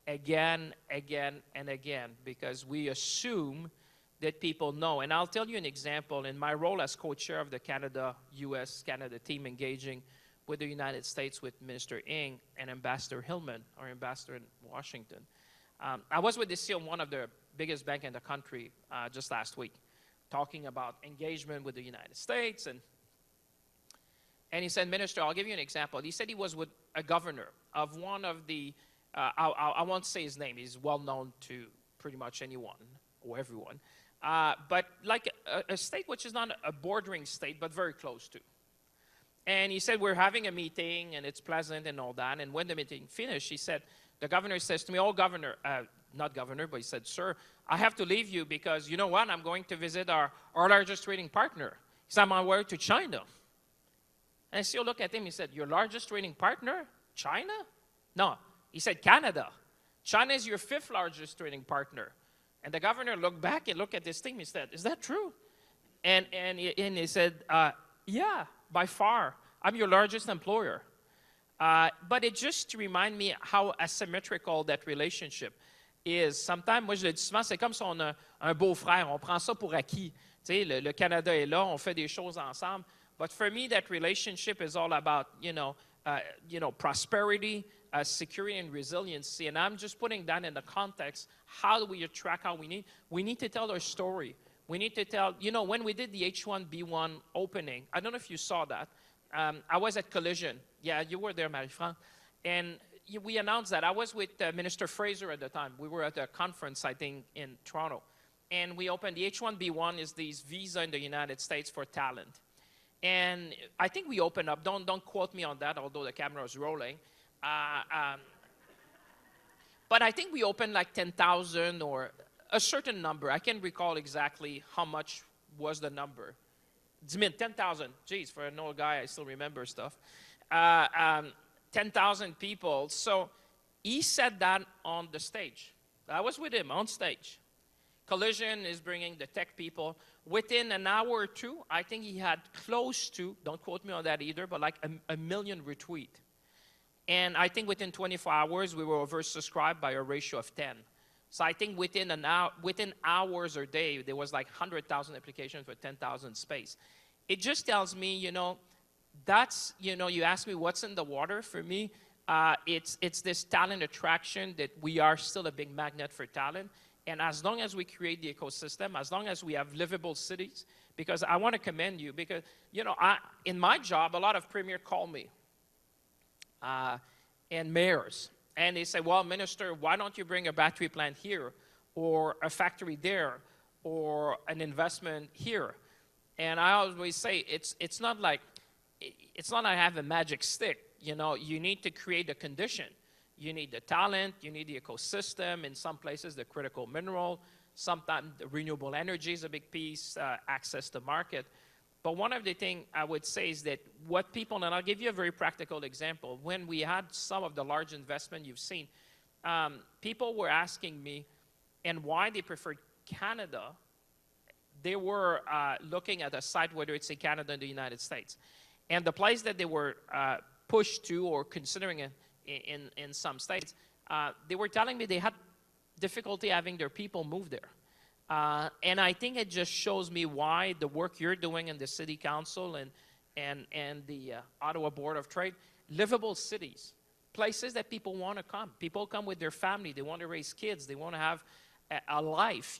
again, and again, because we assume that people know. And I'll tell you an example. In my role as co-chair of the U.S.-Canada team engaging with the United States with Minister Ng and Ambassador Hillman, our ambassador in Washington, I was with the CEO of one of the biggest banks in the country just last week, talking about engagement with the United States. And he said, Minister, I'll give you an example. He said he was with a governor of one of the, I won't say his name, he's well known to pretty much anyone or everyone, but like a state which is not a bordering state, but very close to. And he said, we're having a meeting, and it's pleasant and all that. And when the meeting finished, he said, the governor says to me, oh, governor, not governor, but he said, sir, I have to leave you because, you know what, I'm going to visit our largest trading partner. He said, I'm on my way to China. And the CEO looked at him, he said, your largest trading partner? China? No. He said, Canada. China is your 5th largest trading partner. And the governor looked back and looked at this thing. He said, is that true? And he said, yeah, by far. I'm your largest employer. But it just reminds me how asymmetrical that relationship is. Sometimes, moi je le dis souvent, c'est comme si on a un beau-frère, on prend ça pour acquis. Tu sais, le Canada est là, on fait des choses ensemble. But for me, that relationship is all about, prosperity, security, and resiliency. And I'm just putting that in the context. How do we attract how we need? We need to tell our story. We need to tell, when we did the H1B1 opening, I don't know if you saw that. I was at Collision. Yeah, you were there, Marie-France. And we announced that. I was with Minister Fraser at the time. We were at a conference, I think, in Toronto. And we opened the H1B1 is these visa in the United States for talent. And I think we opened up, don't quote me on that, although the camera is rolling. But I think we opened like 10,000 or a certain number. I can't recall exactly how much was the number. 10,000. Geez, for an old guy, I still remember stuff. 10,000 people. So he said that on the stage. I was with him on stage. Collision is bringing the tech people. Within an hour or two, I think he had close to, don't quote me on that either, but like a million retweets. And I think within 24 hours, we were oversubscribed by a ratio of 10. So I think within hours or day, there was like 100,000 applications for 10,000 space. It just tells me, that's, you ask me what's in the water. For me, it's this talent attraction that we are still a big magnet for talent. And as long as we create the ecosystem, as long as we have livable cities, because I want to commend you, because, in my job, a lot of premiers call me, and mayors. And they say, well, Minister, why don't you bring a battery plant here, or a factory there, or an investment here? And I always say, it's not like I have a magic stick. You need to create a condition. You need the talent, you need the ecosystem, in some places the critical mineral, sometimes the renewable energy is a big piece, access to market. But one of the things I would say is that what people, and I'll give you a very practical example, when we had some of the large investment you've seen, people were asking me and why they preferred Canada. They were looking at a site, whether it's in Canada or the United States. And the place that they were pushed to or considering it, in some states, they were telling me they had difficulty having their people move there. And I think it just shows me why the work you're doing in the City Council and the Ottawa Board of Trade, livable cities, places that people want to come. People come with their family. They want to raise kids. They want to have a life.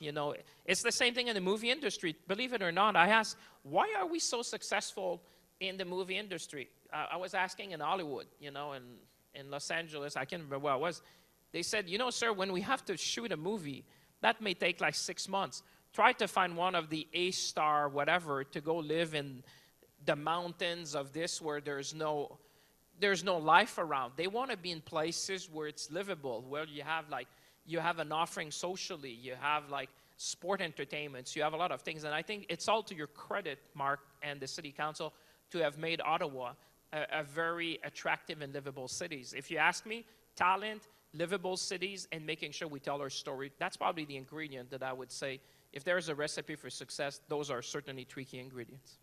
It's the same thing in the movie industry. Believe it or not, I ask, why are we so successful in the movie industry? I was asking in Hollywood, in Los Angeles, I can't remember where I was. They said, sir, when we have to shoot a movie, that may take like 6 months. Try to find one of the A-star whatever to go live in the mountains of this where there's no life around. They want to be in places where it's livable, where you have an offering socially, you have like sport entertainments, you have a lot of things. And I think it's all to your credit, Mark, and the City Council to have made Ottawa a very attractive and livable cities. If you ask me, talent, livable cities, and making sure we tell our story, that's probably the ingredient that I would say, if there's a recipe for success, those are certainly 3 key ingredients.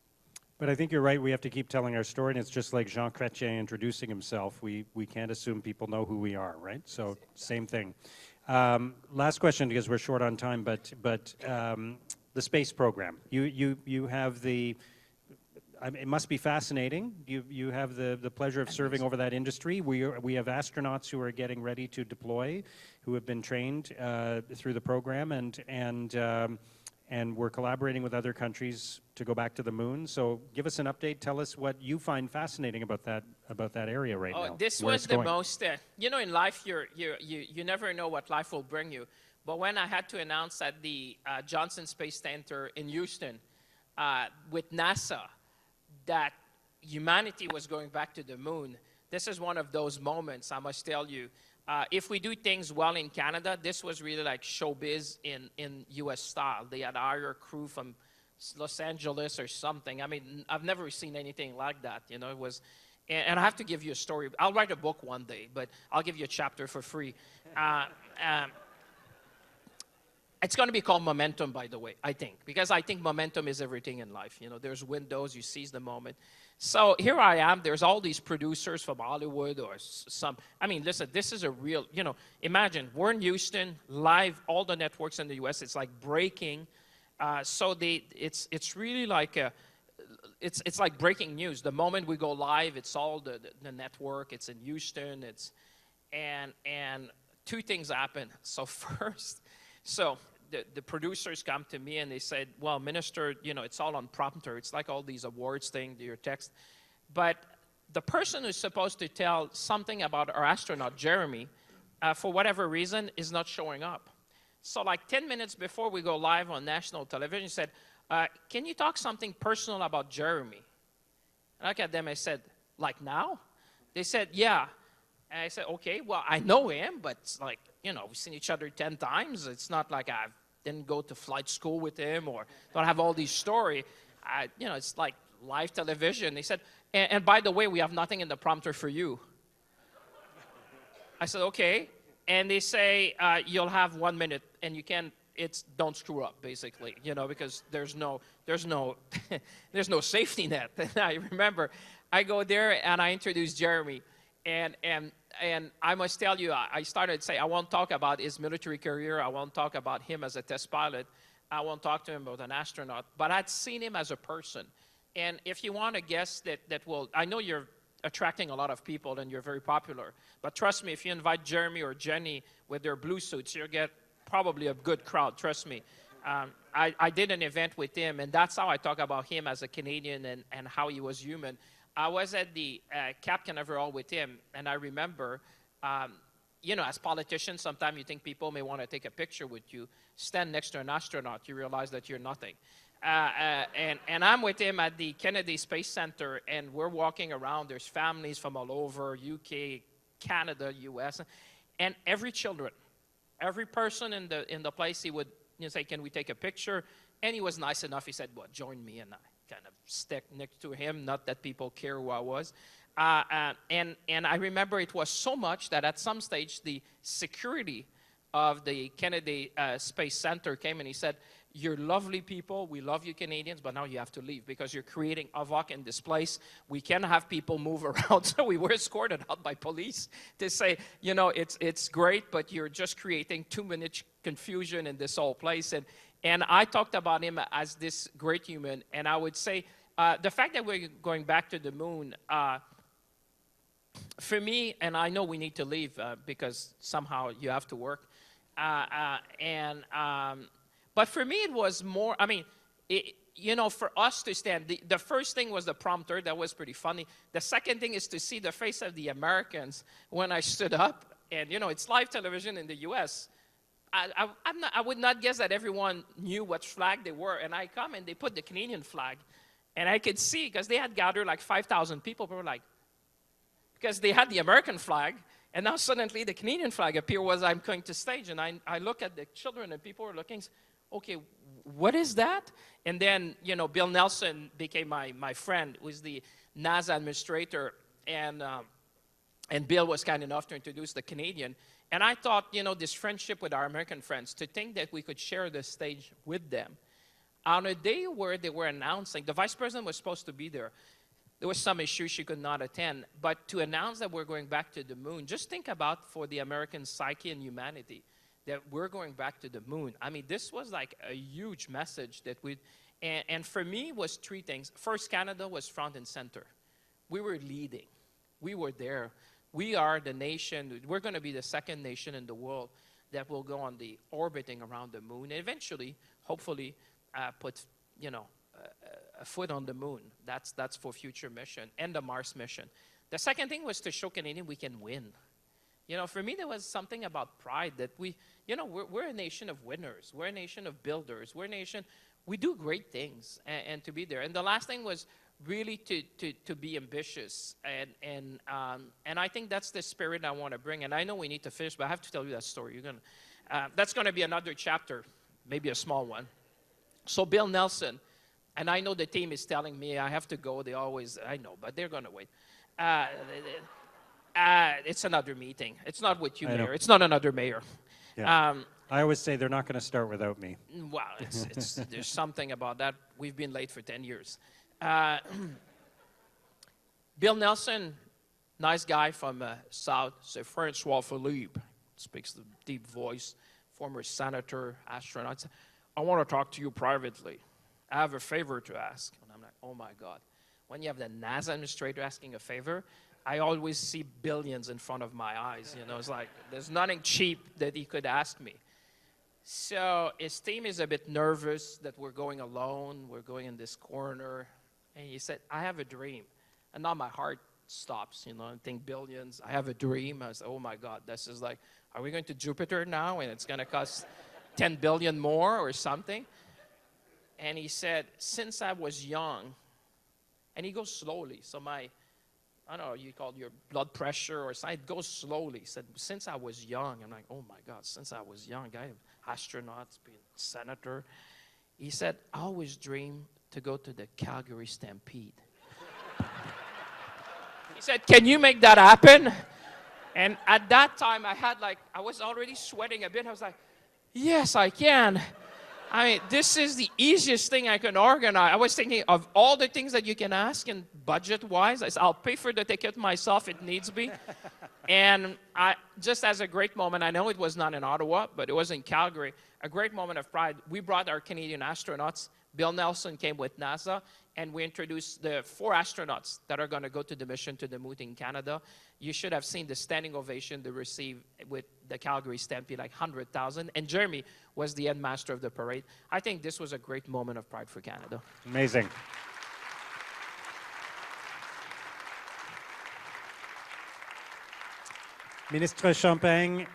But I think you're right. We have to keep telling our story, and it's just like Jean Chrétien introducing himself. We can't assume people know who we are, right? So same thing. Last question, because we're short on time, but the space program. You have the. It must be fascinating. You have the pleasure of serving over that industry. We have astronauts who are getting ready to deploy, who have been trained through the program, and we're collaborating with other countries to go back to the moon. So give us an update. Tell us what you find fascinating about that area right now. This was the most. In life, you never know what life will bring you. But when I had to announce at the Johnson Space Center in Houston with NASA that humanity was going back to the moon, this is one of those moments, I must tell you. If we do things well in Canada, this was really like showbiz in U.S. style. They had hired a crew from Los Angeles or something. I mean, I've never seen anything like that. It was, and I have to give you a story. I'll write a book one day, but I'll give you a chapter for free. It's going to be called Momentum, by the way, I think, because I think momentum is everything in life. There's windows, you seize the moment. So here I am. There's all these producers from Hollywood or some. I mean, listen, this is a real, imagine we're in Houston, live, all the networks in the U.S. It's like breaking. So it's really like it's like breaking news. The moment we go live, it's all the network. It's in Houston. And two things happen. So first, the producers come to me and they said, well, Minister, it's all on prompter. It's like all these awards thing, your text. But the person who's supposed to tell something about our astronaut, Jeremy, for whatever reason, is not showing up. So like 10 minutes before we go live on national television, he said, can you talk something personal about Jeremy? And I looked at them, I said, like now? They said, yeah. And I said, okay, well, I know him, but it's like, we've seen each other 10 times. It's not like I didn't go to flight school with him or don't have all these stories. It's like live television. They said, and by the way, we have nothing in the prompter for you. I said, okay. And they say, you'll have 1 minute and you can't, don't screw up, basically, because there's no there's no safety net. And I remember I go there and I introduce Jeremy. And I must tell you, I started to say, I won't talk about his military career. I won't talk about him as a test pilot. I won't talk to him about an astronaut. But I'd seen him as a person. And if you want to guess that will, I know you're attracting a lot of people and you're very popular. But trust me, if you invite Jeremy or Jenny with their blue suits, you'll get probably a good crowd. Trust me. I did an event with him, and that's how I talk about him as a Canadian and how he was human. I was at the Cap Canaveral with him, and I remember, as politicians, sometimes you think people may want to take a picture with you. Stand next to an astronaut, you realize that you're nothing. And I'm with him at the Kennedy Space Center, and we're walking around. There's families from all over, UK, Canada, US, and every person in the place, he would say, can we take a picture? And he was nice enough. He said, well, join me, and I kind of stuck next to him, not that people care who I was. And I remember it was so much that at some stage the security of the Kennedy Space Center came and he said, you're lovely people, we love you Canadians, but now you have to leave because you're creating havoc in this place. We can't have people move around. So we were escorted out by police to say, it's great, but you're just creating too much confusion in this whole place. And I talked about him as this great human, and I would say the fact that we're going back to the moon, for me, and I know we need to leave because somehow you have to work, but for me it was more, for us to stand, the first thing was the prompter. That was pretty funny. The second thing is to see the face of the Americans when I stood up, and it's live television in the U.S., I would not guess that everyone knew what flag they were. And I come and they put the Canadian flag. And I could see, because they had gathered like 5,000 people. People were like, because they had the American flag. And now suddenly the Canadian flag appeared as I'm going to stage. And I look at the children and people were looking, okay, what is that? And then, Bill Nelson became my friend, who is the NASA administrator. And Bill was kind enough to introduce the Canadian. And I thought, this friendship with our American friends, to think that we could share the stage with them, on a day where they were announcing, the vice president was supposed to be there. There was some issue she could not attend. But to announce that we're going back to the moon, just think about for the American psyche and humanity, that we're going back to the moon. I mean, this was like a huge message that we, and for me it was three things. First, Canada was front and center. We were leading. We were there. We are the nation, we're going to be the second nation in the world that will go on the orbiting around the moon, and eventually, hopefully, put, you know, a foot on the moon. That's for future mission, and the Mars mission. The second thing was to show Canadians we can win. You know, for me, there was something about pride that we, you know, we're a nation of winners. We're a nation of builders. We're a nation, we do great things, and to be there. And the last thing was really to be ambitious. And I think that's the spirit I want to bring. And I know we need to finish, but I have to tell you that story. That's going to be another chapter, maybe a small one. So Bill Nelson, and I know the team is telling me I have to go. They always, I know, but they're going to wait. It's another meeting. It's not with you, Mayor. It's not another mayor. Yeah. I always say they're not going to start without me. Well, there's something about that. We've been late for 10 years. Bill Nelson, nice guy from South, c'est François-Philippe, speaks the deep voice, former senator, astronaut. I want to talk to you privately. I have a favor to ask. And I'm like, oh my God. When you have the NASA administrator asking a favor, I always see billions in front of my eyes. You know, it's like, there's nothing cheap that he could ask me. So his team is a bit nervous that we're going alone. We're going in this corner. And he said, I have a dream. And now my heart stops, you know, I think billions. I have a dream. I said, oh my God, this is like, are we going to Jupiter now? And it's going to cost 10 billion more or something? And he said, since I was young, and he goes slowly. So I don't know, you call it your blood pressure or something, it goes slowly. He said, since I was young, I'm like, oh my God, since I was young, I have astronauts, being senator. He said, I always dreamed to go to the Calgary Stampede. He said, can you make that happen? And at that time, I was already sweating a bit. I was like, yes, I can. I mean, this is the easiest thing I can organize. I was thinking of all the things that you can ask, and budget-wise, I said, I'll pay for the ticket myself if needs be. And just as a great moment, I know it was not in Ottawa, but it was in Calgary, a great moment of pride. We brought our Canadian astronauts. Bill Nelson came with NASA, and we introduced the 4 astronauts that are going to go to the mission to the moon in Canada. You should have seen the standing ovation they received with the Calgary Stampede, like 100,000. And Jeremy was the headmaster of the parade. I think this was a great moment of pride for Canada. Amazing. Ministre Champagne,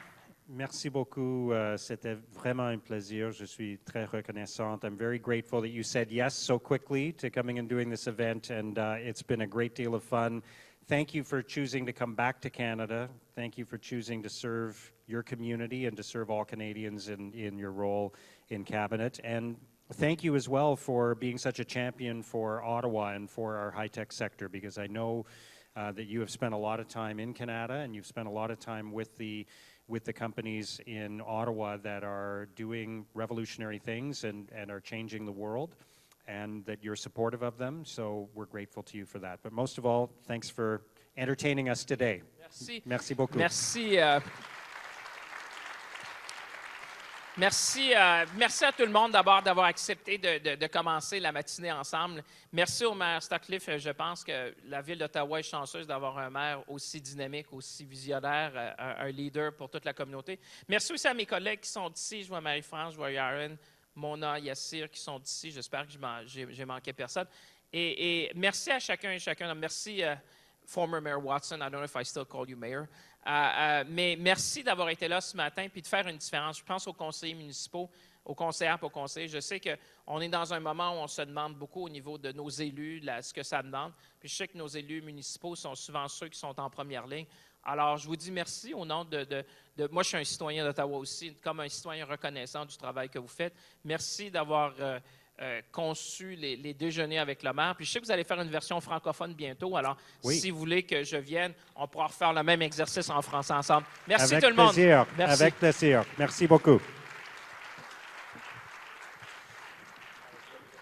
merci beaucoup. C'était vraiment un plaisir. Je suis très reconnaissante. I'm very grateful that you said yes so quickly to coming and doing this event, and it's been a great deal of fun. Thank you for choosing to come back to Canada. Thank you for choosing to serve your community and to serve all Canadians in your role in Cabinet. And thank you as well for being such a champion for Ottawa and for our high-tech sector, because I know that you have spent a lot of time in Canada and you've spent a lot of time with the companies in Ottawa that are doing revolutionary things and are changing the world, and that you're supportive of them. So we're grateful to you for that. But most of all, thanks for entertaining us today. Merci. Merci beaucoup. Merci. Merci à tout le monde d'abord d'avoir accepté de commencer la matinée ensemble. Merci au maire Sutcliffe. Je pense que la ville d'Ottawa est chanceuse d'avoir un maire aussi dynamique, aussi visionnaire, un leader pour toute la communauté. Merci aussi à mes collègues qui sont ici. Je vois Marie-France, je vois Yaren, Mona, Yassir qui sont ici. J'espère que j'ai manqué personne. Et merci à chacun et chacun. Merci, former Mayor Watson. I don't know if I still call you Mayor. Mais merci d'avoir été là ce matin puis de faire une différence. Je pense aux conseillers municipaux, aux conseillères, aux conseillers. Je sais qu'on est dans un moment où on se demande beaucoup au niveau de nos élus, ce que ça demande. Puis je sais que nos élus municipaux sont souvent ceux qui sont en première ligne. Alors, je vous dis merci au nom de moi, je suis un citoyen d'Ottawa aussi, comme un citoyen reconnaissant du travail que vous faites. Merci d'avoir conçu les déjeuners avec le maire. Puis je sais que vous allez faire une version francophone bientôt. Alors, si vous voulez que je vienne, on pourra refaire le même exercice en français ensemble. Merci tout le monde. Merci. Avec plaisir. Merci beaucoup.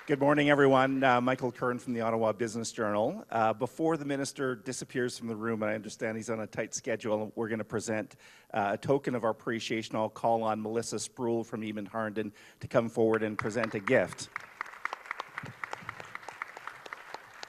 Good morning, everyone. Michael Kern from the Ottawa Business Journal. Before the minister disappears from the room, and I understand he's on a tight schedule, we're going to present a token of our appreciation. I'll call on Melissa Spruill from Eamon Harnden to come forward and present a gift.